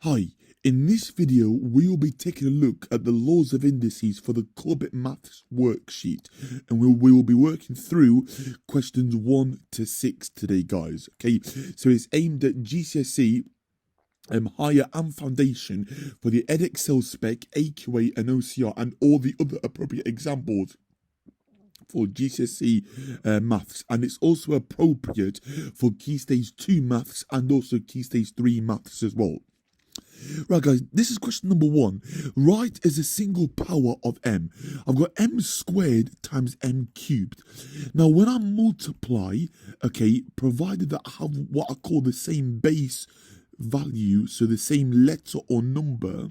Hi, in this video we will be taking a look at the laws of indices for the Club Maths worksheet, and we will be working through questions 1 to 6 today, guys. Okay, so it's aimed at GCSE, higher and foundation for the Edexcel spec, AQA and OCR, and all the other appropriate examples for GCSE maths, and it's also appropriate for Key Stage 2 maths and also Key Stage 3 maths as well. Right, guys, this is question number 1. Write as a single power of m. I've got m squared times m cubed. Now, when I multiply, okay, provided that I have what I call the same base value, so the same letter or number,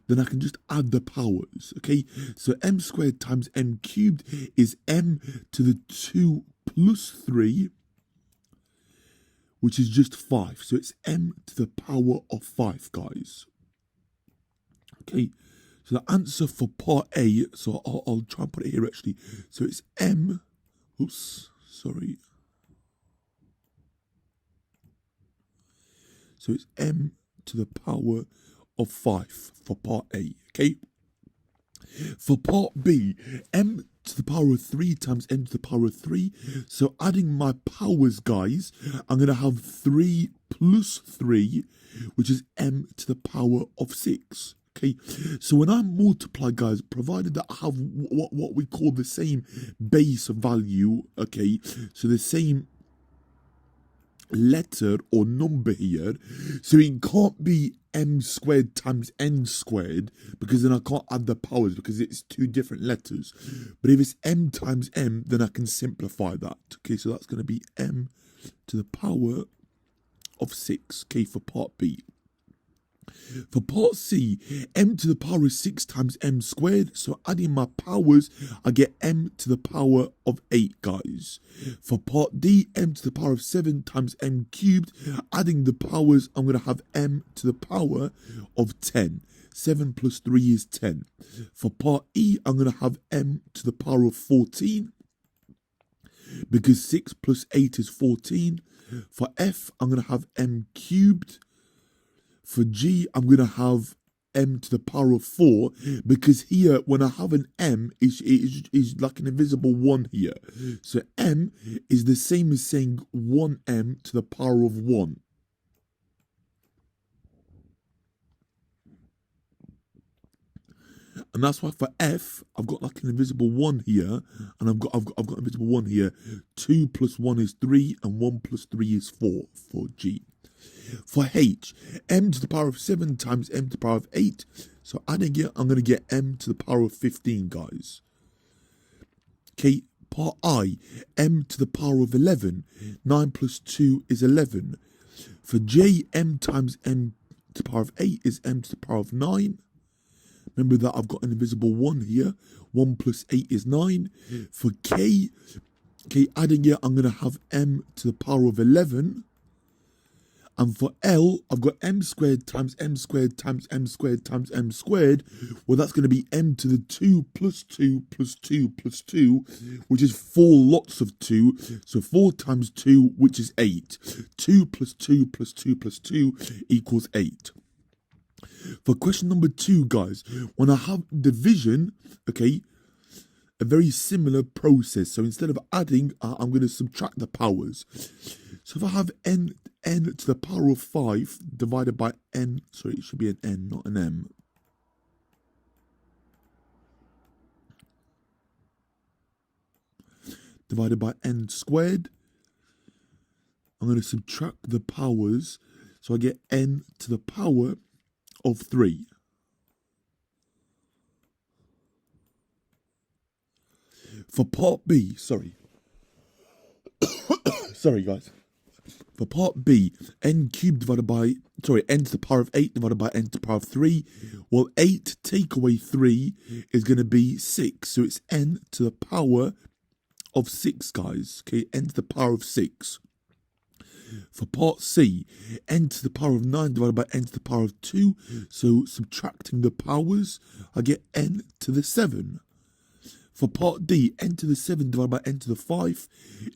then I can just add the powers, okay? So m squared times m cubed is m to the 2 plus 3, which is just 5. So it's m to the power of 5, guys. Okay, so the answer for part A, so I'll try and put it here actually. So it's m, sorry. So it's m to the power of 5 for part A, okay? For part B, m to the power of 3 times m to the power of 3. So adding my powers, guys, I'm going to have 3 plus 3, which is m to the power of 6. Okay, so when I multiply, guys, provided that I have what we call the same base value, okay, so the same letter or number here, so it can't be m squared times n squared, because then I can't add the powers because it's two different letters. But if it's m times m, then I can simplify that. Okay, so that's going to be m to the power of 6, okay, for part B. For part C, m to the power of 6 times m squared. So adding my powers, I get m to the power of 8, guys. For part D, m to the power of 7 times m cubed. Adding the powers, I'm going to have m to the power of 10. 7 plus 3 is 10. For part E, I'm going to have m to the power of 14, because 6 plus 8 is 14. For F, I'm going to have m cubed. For G, I'm going to have m to the power of 4, because here, when I have an m, is like an invisible 1 here. So m is the same as saying 1m to the power of 1. And that's why for F, I've got like an invisible 1 here, and I've got an invisible 1 here. 2 plus 1 is 3, and 1 plus 3 is 4 for G. For H, m to the power of 7 times m to the power of 8. So adding it, I'm going to get m to the power of 15, guys. Okay, part I, m to the power of 11. 9 plus 2 is 11. For J, m times m to the power of 8 is m to the power of 9. Remember that I've got an invisible 1 here. 1 plus 8 is 9. For K, adding it, I'm going to have m to the power of 11. And for L, I've got m squared times m squared times m squared times m squared. Well, that's going to be m to the 2 plus 2 plus 2 plus 2, which is 4 lots of 2. So 4 times 2, which is 8. 2 plus 2 plus 2 plus 2 equals 8. For question number 2, guys, when I have division, okay, a very similar process. So instead of adding, I'm going to subtract the powers. So if I have n to the power of 5 divided by n, sorry, it should be an n, not an m. Divided by n squared. I'm going to subtract the powers. So I get n to the power of 3. For part B, sorry, guys. For part B, n cubed divided by, n to the power of 8 divided by n to the power of 3. Well, 8 take away 3 is going to be 6. So it's n to the power of 6, guys. Okay, n to the power of 6. For part C, n to the power of 9 divided by n to the power of 2. So subtracting the powers, I get n to the 7. For part D, n to the 7 divided by n to the 5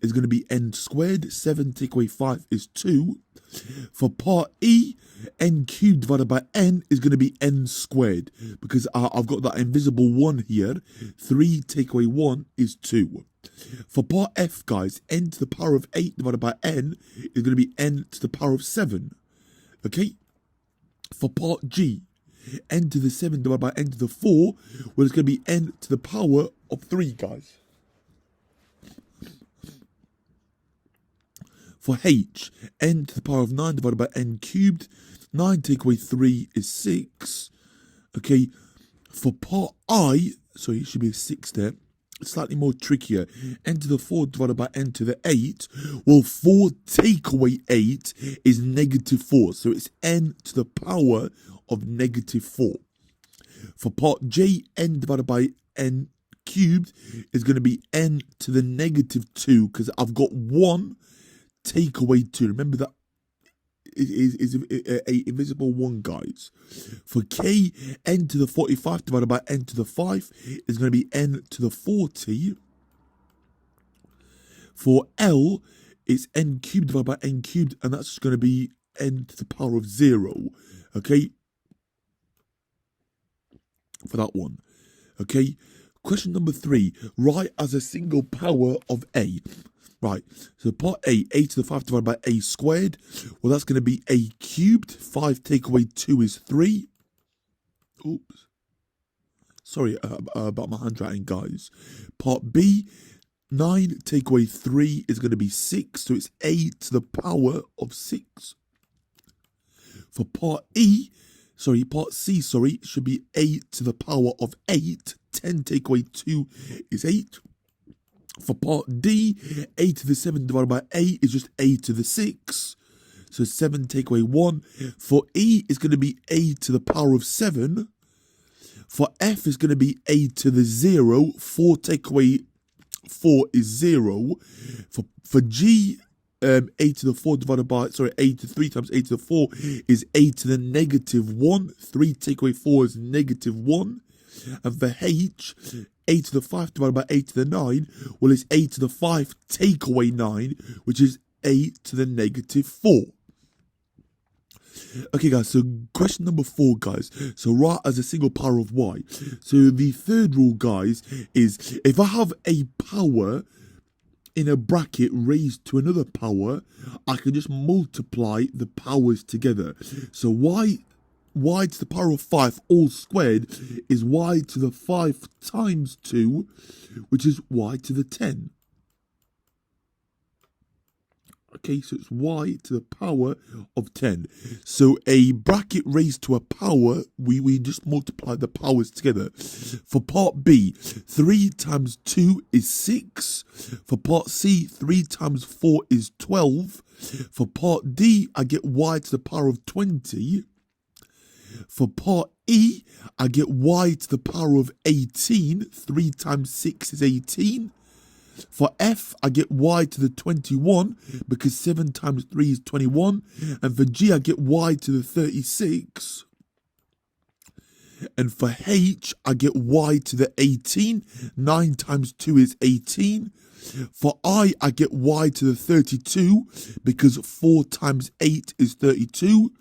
is going to be n squared. 7 take away 5 is 2. For part E, n cubed divided by n is going to be n squared, because I've got that invisible 1 here. 3 take away 1 is 2. For part F, guys, n to the power of 8 divided by n is going to be n to the power of 7. Okay? For part G, n to the 7 divided by n to the 4, well, it's going to be n to the power of 3, guys. For H, n to the power of 9 divided by n cubed, 9 take away 3 is 6. Okay, for part I, sorry, it should be a 6 there. It's slightly more trickier. N to the 4 divided by n to the 8. Well, 4 take away 8 is negative 4. So it's n to the power of negative 4. For part J, n divided by n cubed is going to be n to the negative 2, because I've got 1 take away 2. Remember that is a invisible 1, guys. For K, n to the 45 divided by n to the 5 is going to be n to the 40. For L, it's n cubed divided by n cubed, and that's going to be n to the power of 0. Okay? For that one. Okay? Question number 3. Write as a single power of A. Right, so part A to the 5 divided by a squared. Well, that's going to be a cubed. 5 take away 2 is 3. Oops. Sorry about my handwriting, guys. Part B, 9 take away 3 is going to be 6. So it's a to the power of 6. For part part C, it should be a to the power of 8. 10 take away 2 is 8. For part D, a to the 7 divided by a is just a to the 6. So 7 take away 1. For E, it's going to be a to the power of 7. For F, it's going to be a to the 0. 4 take away 4 is 0. For G, a to the 4 divided by, a to 3 times a to the 4 is a to the negative 1. 3 take away 4 is negative 1. And for H, a to the 5 divided by a to the 9, well, it's a to the 5 take away 9, which is a to the negative 4. Okay, guys, so question number 4, guys. So write as a single power of y. So the third rule, guys, is if I have a power in a bracket raised to another power, I can just multiply the powers together. So y to the power of 5 all squared is y to the 5 times 2, which is y to the 10. Okay, so it's y to the power of 10. So a bracket raised to a power, we just multiply the powers together. For part B, 3 times 2 is 6. For part C, 3 times 4 is 12. For part D, I get y to the power of 20. For part E, I get y to the power of 18. 3 times 6 is 18. For F, I get y to the 21 because 7 times 3 is 21. And for G, I get y to the 36. And for H, I get y to the 18. 9 times 2 is 18. For I get y to the 32 because 4 times 8 is 32.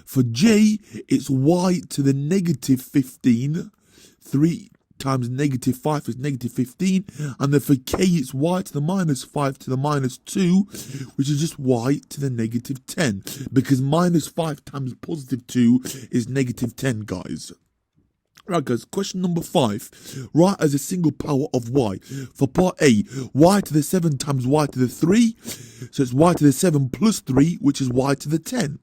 For J, it's y to the negative 15. 3 times negative 5 is negative 15. And then for K, it's y to the minus 5 to the minus 2, which is just y to the negative 10. Because minus 5 times positive 2 is negative 10, guys. Right, guys, question number 5. Write as a single power of y. For part A, y to the 7 times y to the 3. So it's y to the 7 plus 3, which is y to the 10.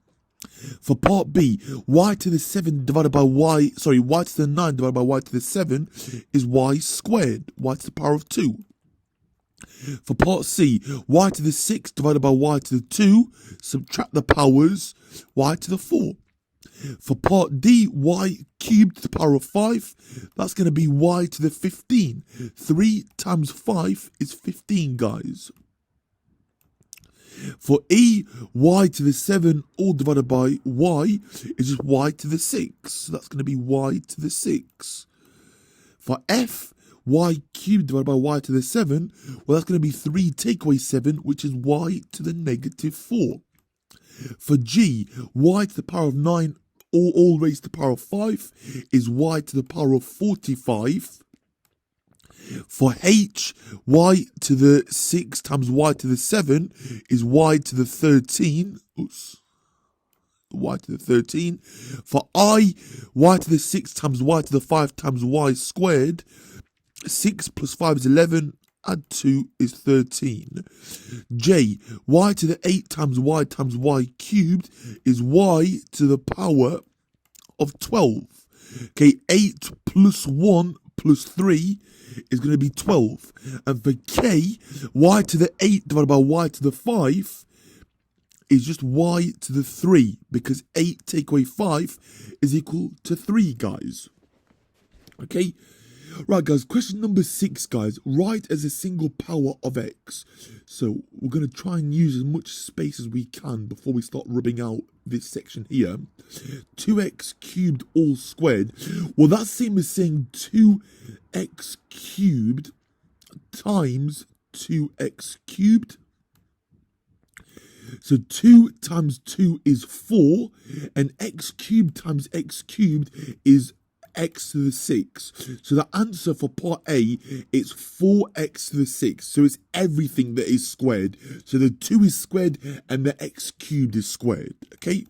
For part B, y to the 7 divided by y to the 9 divided by y to the 7 is y squared, y to the power of 2. For part C, y to the 6 divided by y to the 2, subtract the powers, y to the 4. For part D, y cubed to the power of 5, that's going to be y to the 15. 3 times 5 is 15, guys. For E, y to the 7 all divided by y is just y to the 6. So that's going to be y to the 6. For F, y cubed divided by y to the 7, well, that's going to be 3 take away 7, which is y to the negative 4. For G, y to the power of 9 all raised to the power of 5 is y to the power of 45. For H, y to the 6 times y to the 7 is y to the 13. Oops. Y to the 13. For I, y to the 6 times y to the 5 times y squared. 6 plus 5 is 11. Add 2 is 13. J, y to the 8 times y cubed is y to the power of 12. Okay, 8 plus 1 plus 3 is going to be 12. And for K, y to the 8 divided by y to the 5 is just y to the 3, because 8 take away 5 is equal to 3, guys. Okay? Right, guys, question number 6, guys. Write as a single power of x. So we're going to try and use as much space as we can before we start rubbing out this section here. 2x cubed all squared. Well, that's same as saying 2x cubed times 2x cubed. So 2 times 2 is 4, and x cubed times x cubed is x to the 6. So the answer for part A is 4x to the 6. So it's everything that is squared. So the 2 is squared and the x cubed is squared. Okay?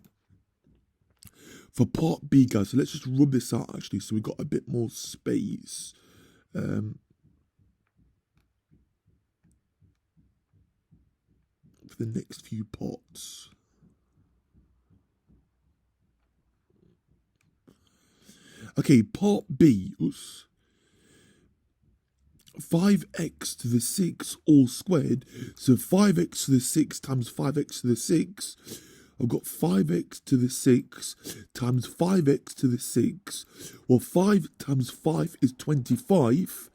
For part B, guys, so let's just rub this out actually so we got a bit more space. For the next few parts. Okay, part B. Oops. 5x to the 6 all squared. So 5x to the 6 times 5x to the 6. I've got 5x to the 6 times 5x to the 6. Well, 5 times 5 is 25.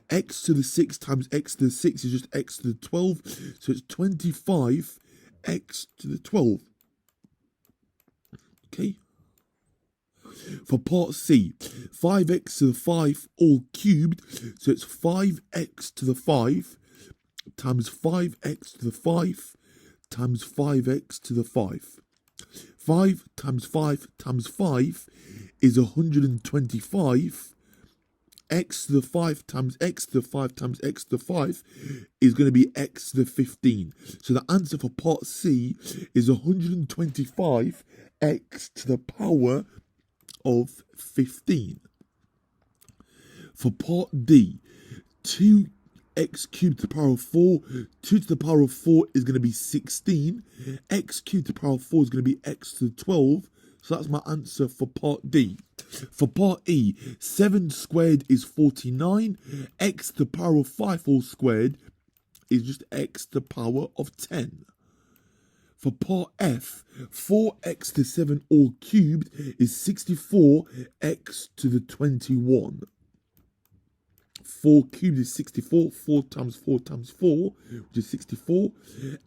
X to the 6 times x to the 6 is just x to the 12. So it's 25 x to the 12. Okay. For part C, 5x to the 5 all cubed. So it's 5x to the 5 times 5x to the 5 times 5x to the 5. 5 times 5 times 5 is 125. X to the 5 times x to the 5 times x to the 5 is going to be x to the 15. So the answer for part C is 125 x to the power of 15. For part D, 2x cubed to the power of 4. 2 to the power of 4 is going to be 16. X cubed to the power of 4 is going to be x to the 12. So that's my answer for part D. For part E, 7 squared is 49. X to the power of 5 all squared is just x to the power of 10. For part F, 4x to 7 all cubed is 64x to the 21. 4 cubed is 64. 4 times 4 times 4, which is 64.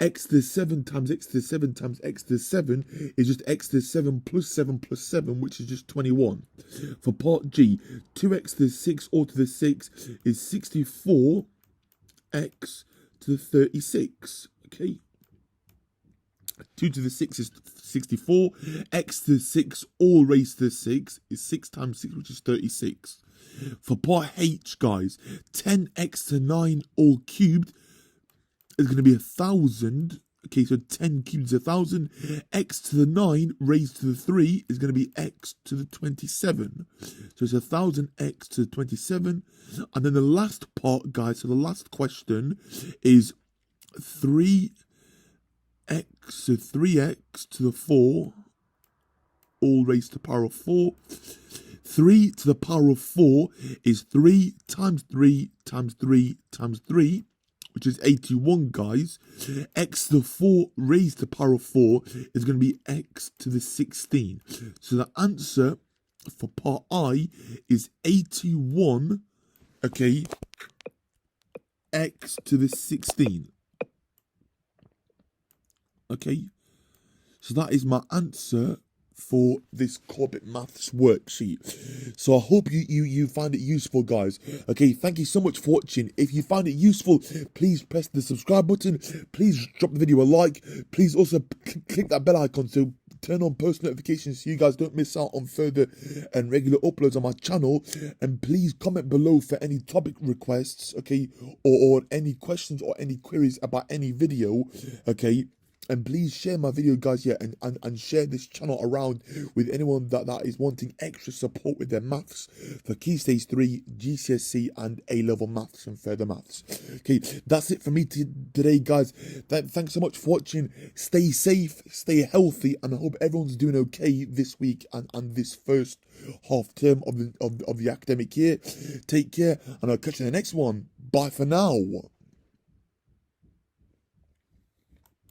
X to the 7 times x to the 7 times x to the 7 is just x to the 7 plus 7, which is just 21. For part G, 2x to the 6 all to the 6 is 64x to the 36. Okay. 2 to the 6 is 64. X to the 6 all raised to the 6 is 6 times 6, which is 36. For part H, guys, 10x to 9 all cubed is going to be 1,000. Okay, so 10 cubed is 1,000. X to the 9 raised to the 3 is going to be x to the 27. So it's 1,000x to the 27. And then the last part, guys, so the last question is 3x, so 3x to the 4, all raised to the power of 4. 3 to the power of 4 is 3 times 3 times 3 times 3, which is 81, guys. X to the 4 raised to the power of 4 is going to be x to the 16. So the answer for part I is 81, okay, x to the 16. Okay, so that is my answer for this corporate maths worksheet. So I hope you find it useful, guys. Okay, thank you so much for watching. If you find it useful, please press the subscribe button. Please drop the video a like. Please also click that bell icon to turn on post notifications so you guys don't miss out on further and regular uploads on my channel. And please comment below for any topic requests, okay, or any questions or any queries about any video, okay. And please share my video, guys, yeah, and share this channel around with anyone that is wanting extra support with their maths for Key Stage 3, GCSE, and A-level maths and further maths. Okay, that's it for me today, guys. Thanks so much for watching. Stay safe, stay healthy, and I hope everyone's doing okay this week and this first half term of the academic year. Take care, and I'll catch you in the next one. Bye for now.